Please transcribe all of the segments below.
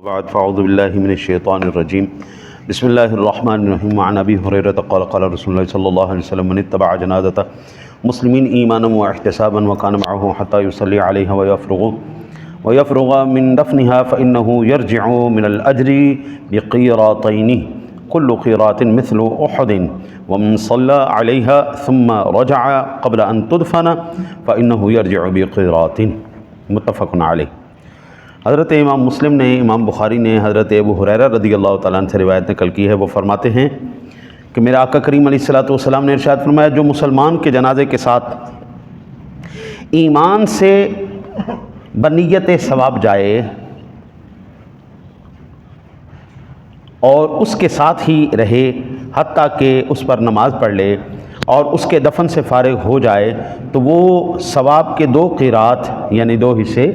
بعد فاعوذ باللہ من الشیطان الرجیم بسم اللہ الرحمن الرحیم عن ابی ہریرہ قال قال رسول اللہ صلی اللہ علیہ وسلم من اتبع جنازۃ مسلمین ایمانا واحتسابا وکان معه حتى يصلي عليها ويفرغ من دفنها فإنه يرجع من الأجر بقيراطين كل قيراط مثل أحد ومن صلى عليها ثم رجع قبل أن تدفن فإنه يرجع بقيراط متفق علیہ۔ حضرت امام مسلم نے، امام بخاری نے حضرت ابو ہریرہ رضی اللہ تعالیٰ عنہ سے روایت نقل کی ہے۔ وہ فرماتے ہیں کہ میرے آقا کریم علیہ الصلوۃ والسلام نے ارشاد فرمایا، جو مسلمان کے جنازے کے ساتھ ایمان سے بنیت ثواب جائے اور اس کے ساتھ ہی رہے حتیٰ کہ اس پر نماز پڑھ لے اور اس کے دفن سے فارغ ہو جائے، تو وہ ثواب کے 2 قیرات یعنی 2 حصے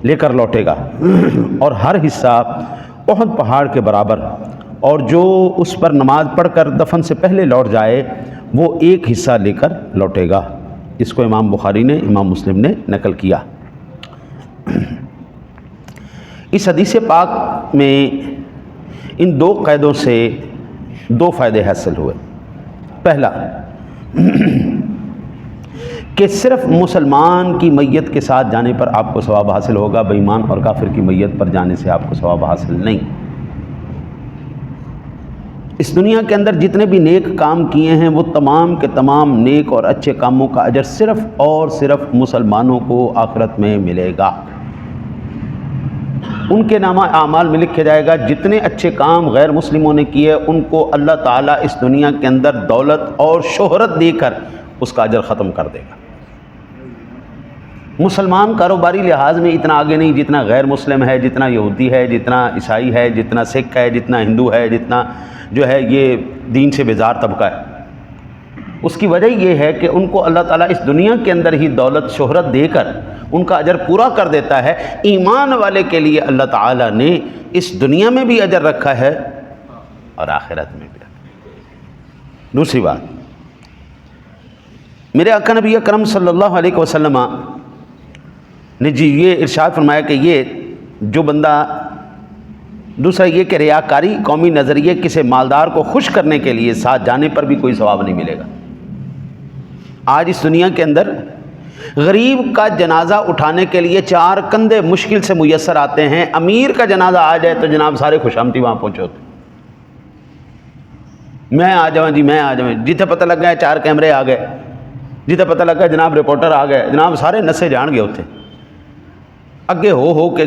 لے کر لوٹے گا، اور ہر حصہ احد پہاڑ کے برابر، اور جو اس پر نماز پڑھ کر دفن سے پہلے لوٹ جائے وہ 1 حصہ لے کر لوٹے گا۔ اس کو امام بخاری نے، امام مسلم نے نقل کیا۔ اس حدیث پاک میں ان 2 قیدوں سے 2 فائدے حاصل ہوئے۔ پہلا کہ صرف مسلمان کی میت کے ساتھ جانے پر آپ کو ثواب حاصل ہوگا، بے ایمان اور کافر کی میت پر جانے سے آپ کو ثواب حاصل نہیں۔ اس دنیا کے اندر جتنے بھی نیک کام کیے ہیں وہ تمام کے تمام نیک اور اچھے کاموں کا اجر صرف اور صرف مسلمانوں کو آخرت میں ملے گا۔ ان کے نامہ اعمال میں لکھا جائے گا۔ جتنے اچھے کام غیر مسلموں نے کیے ان کو اللہ تعالیٰ اس دنیا کے اندر دولت اور شہرت دے کر اس کا اجر ختم کر دے گا۔ مسلمان کاروباری لحاظ میں اتنا آگے نہیں جتنا غیر مسلم ہے، جتنا یہودی ہے، جتنا عیسائی ہے، جتنا سکھ ہے، جتنا ہندو ہے، جتنا جو ہے یہ دین سے بیزار طبقہ ہے۔ اس کی وجہ یہ ہے کہ ان کو اللہ تعالیٰ اس دنیا کے اندر ہی دولت شہرت دے کر ان کا اجر پورا کر دیتا ہے۔ ایمان والے کے لیے اللہ تعالیٰ نے اس دنیا میں بھی اجر رکھا ہے اور آخرت میں بھی رکھا۔ دوسری بات، میرے آقا نبی اکرم صلی اللہ علیہ وسلم نے یہ ارشاد فرمایا کہ یہ جو بندہ، دوسرا یہ کہ ریاکاری قومی نظریے کسی مالدار کو خوش کرنے کے لیے ساتھ جانے پر بھی کوئی ثواب نہیں ملے گا۔ آج اس دنیا کے اندر غریب کا جنازہ اٹھانے کے لیے 4 کندھے مشکل سے میسر آتے ہیں۔ امیر کا جنازہ آ جائے تو جناب سارے خوشامدی وہاں پہنچے ہوتے، میں آ جاؤں جی، میں آ جاؤں، جتنے پتہ لگ گیا 4 کیمرے آ گئے، جتنے پتہ لگ گیا جناب رپورٹر آ گئے، جناب سارے نسے جان گئے ہوتے اگے ہو کہ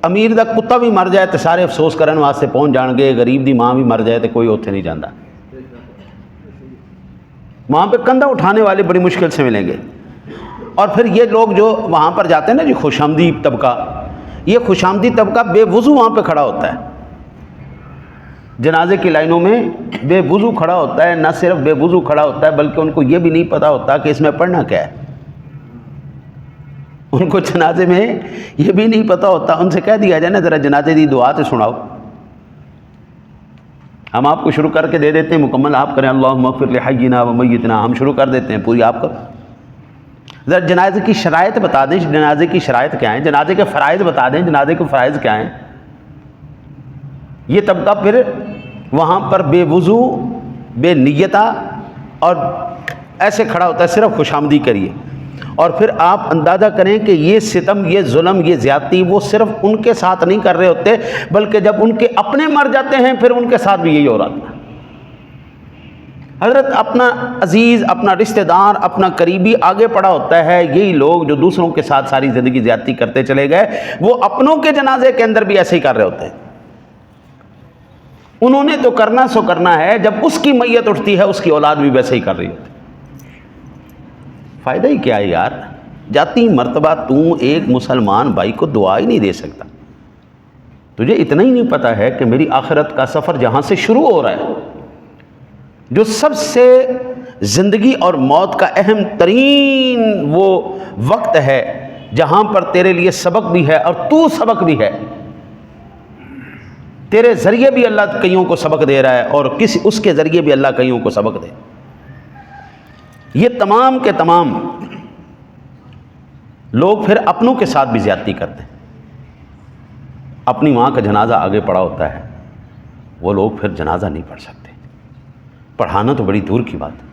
امیر دا کتا بھی مر جائے تو سارے افسوس کرنے واسطے پہنچ جان گے، غریب دی ماں بھی مر جائے تو کوئی اوتھے نہیں جاندہ۔ وہاں پہ کندھا اٹھانے والے بڑی مشکل سے ملیں گے۔ اور پھر یہ لوگ جو وہاں پر جاتے ہیں نا جی خوشامدی طبقہ، یہ خوشامدی طبقہ بے وضو وہاں پہ کھڑا ہوتا ہے، جنازے کی لائنوں میں بے وضو کھڑا ہوتا ہے۔ نہ صرف بے وضو کھڑا ہوتا ہے بلکہ ان کو یہ بھی نہیں پتہ ہوتا کہ اس میں پڑھنا کیا ہے۔ ان کو جنازے میں یہ بھی نہیں پتہ ہوتا، ان سے کہہ دیا جائے نا ذرا جنازے دی دعا تو سناؤ، ہم آپ کو شروع کر کے دے دیتے ہیں، مکمل آپ کریں، اللہم اغفر لحینا و میتنا، ہم شروع کر دیتے ہیں، پوری آپ کرو۔ ذرا جنازے کی شرائط بتا دیں، جنازے کی شرائط کیا ہیں، جنازے کے فرائض بتا دیں، جنازے کے فرائض کیا ہیں۔ یہ طبقہ پھر وہاں پر بے وضو بے نیتہ اور ایسے کھڑا ہوتا ہے، صرف خوشامدی کریے۔ اور پھر آپ اندازہ کریں کہ یہ ستم، یہ ظلم، یہ زیادتی وہ صرف ان کے ساتھ نہیں کر رہے ہوتے بلکہ جب ان کے اپنے مر جاتے ہیں پھر ان کے ساتھ بھی یہی ہو رہا ہے۔ حضرت اپنا عزیز، اپنا رشتہ دار، اپنا قریبی آگے پڑا ہوتا ہے، یہی لوگ جو دوسروں کے ساتھ ساری زندگی زیادتی کرتے چلے گئے وہ اپنوں کے جنازے کے اندر بھی ایسے ہی کر رہے ہوتے ہیں۔ انہوں نے تو کرنا سو کرنا ہے، جب اس کی میت اٹھتی ہے اس کی اولاد بھی ویسے ہی کر رہی ہوتی ہے۔ فائدہ ہی کیا ہے یار؟ جاتی مرتبہ تو ایک مسلمان بھائی کو دعا ہی نہیں دے سکتا، تجھے اتنا ہی نہیں پتہ ہے کہ میری آخرت کا سفر جہاں سے شروع ہو رہا ہے، جو سب سے زندگی اور موت کا اہم ترین وہ وقت ہے جہاں پر تیرے لیے سبق بھی ہے اور تو سبق بھی ہے، تیرے ذریعے بھی اللہ کئیوں کو سبق دے رہا ہے اور اس کے ذریعے بھی اللہ کئیوں کو سبق دے۔ یہ تمام کے تمام لوگ پھر اپنوں کے ساتھ بھی زیادتی کرتے ہیں۔ اپنی ماں کا جنازہ آگے پڑا ہوتا ہے، وہ لوگ پھر جنازہ نہیں پڑھ سکتے۔ پڑھانا تو بڑی دور کی بات ہے،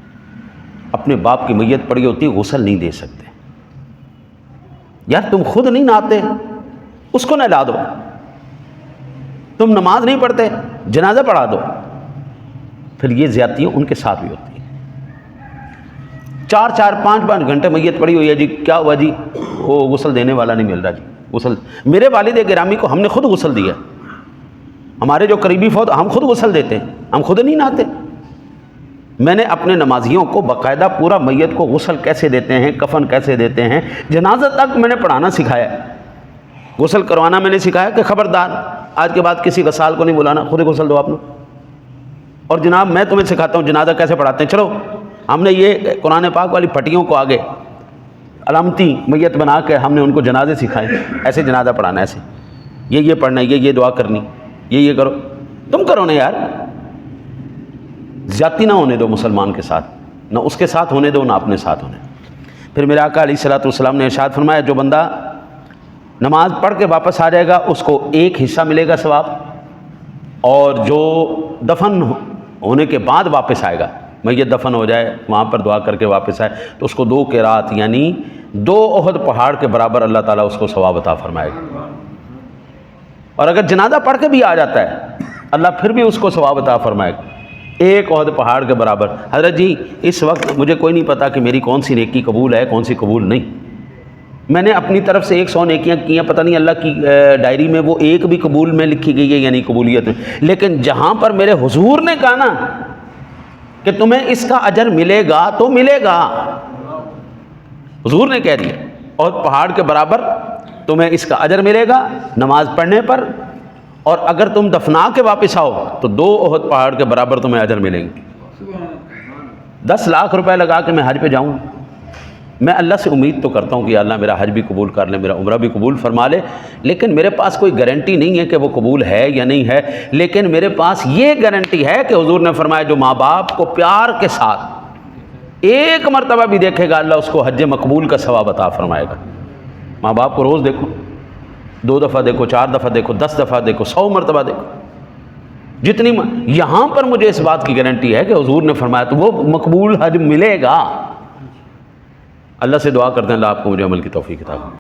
اپنے باپ کی میت پڑی ہوتی ہے، غسل نہیں دے سکتے۔ یار تم خود نہیں نہاتے، اس کو نہلا دو۔ تم نماز نہیں پڑھتے، جنازہ پڑھا دو۔ پھر یہ زیادتیاں ان کے ساتھ بھی ہوتی ہیں۔ 4 5 گھنٹے میت پڑی ہوئی ہے جی، کیا ہوا جی؟ وہ غسل دینے والا نہیں مل رہا جی، غسل۔ میرے والد گرامی کو ہم نے خود غسل دیا، ہمارے جو قریبی فوت ہم خود غسل دیتے ہیں، ہم خود نہیں نہاتے۔ میں نے اپنے نمازیوں کو باقاعدہ پورا میت کو غسل کیسے دیتے ہیں، کفن کیسے دیتے ہیں، جنازہ تک میں نے پڑھانا سکھایا ہے۔ غسل کروانا میں نے سکھایا کہ خبردار آج کے بعد کسی غسال کو نہیں بلانا، خود غسل دو آپ نے۔ اور جناب میں تمہیں سکھاتا ہوں جنازہ کیسے پڑھاتے ہیں، چلو۔ ہم نے یہ قرآن پاک والی پھٹیوں کو آگے علامتی میت بنا کے ہم نے ان کو جنازے سکھائے، ایسے جنازہ پڑھانا، ایسے یہ پڑھنا، یہ دعا کرنی، یہ کرو۔ تم کرو نا یار، زیادتی نہ ہونے دو مسلمان کے ساتھ، نہ اس کے ساتھ ہونے دو، نہ اپنے ساتھ ہونے دو۔ پھر میرے آقا علیہ الصلوۃ والسلام نے ارشاد فرمایا، جو بندہ نماز پڑھ کے واپس آ جائے گا اس کو ایک حصہ ملے گا ثواب، اور جو دفن ہونے کے بعد واپس آئے گا، میت دفن ہو جائے وہاں پر دعا کر کے واپس آئے تو اس کو 2 قرات یعنی 2 احد پہاڑ کے برابر اللہ تعالیٰ اس کو ثواب عطا فرمائے گا۔ اور اگر جنازہ پڑھ کے بھی آ جاتا ہے اللہ پھر بھی اس کو ثواب عطا فرمائے گا، 1 احد پہاڑ کے برابر۔ حضرت جی اس وقت مجھے کوئی نہیں پتا کہ میری کون سی نیکی قبول ہے، کون سی قبول نہیں۔ میں نے اپنی طرف سے 100 نیکیاں کی ہیں، پتہ نہیں اللہ کی ڈائری میں وہ ایک بھی قبول میں لکھی گئی ہے یا نہیں قبولیت میں، لیکن جہاں پر میرے حضور نے کہا نا کہ تمہیں اس کا اجر ملے گا تو ملے گا، حضور نے کہہ دیا، اور پہاڑ کے برابر تمہیں اس کا اجر ملے گا نماز پڑھنے پر، اور اگر تم دفنا کے واپس آؤ تو 2 احد پہاڑ کے برابر تمہیں اجر ملیں گے۔ 10 لاکھ روپے لگا کے میں حج پہ جاؤں، میں اللہ سے امید تو کرتا ہوں کہ اللہ میرا حج بھی قبول کر لے، میرا عمرہ بھی قبول فرما لے، لیکن میرے پاس کوئی گارنٹی نہیں ہے کہ وہ قبول ہے یا نہیں ہے، لیکن میرے پاس یہ گارنٹی ہے کہ حضور نے فرمایا جو ماں باپ کو پیار کے ساتھ 1 مرتبہ بھی دیکھے گا اللہ اس کو حج مقبول کا ثواب عطا فرمائے گا۔ ماں باپ کو روز دیکھو، 2 دفعہ دیکھو، 4 دفعہ دیکھو، 10 دفعہ دیکھو، 100 مرتبہ دیکھو، جتنی یہاں پر مجھے اس بات کی گارنٹی ہے کہ حضور نے فرمایا تو وہ مقبول حج ملے گا۔ اللہ سے دعا کرتے ہیں اللہ آپ کو مجھے عمل کی توفیق عطا کرے۔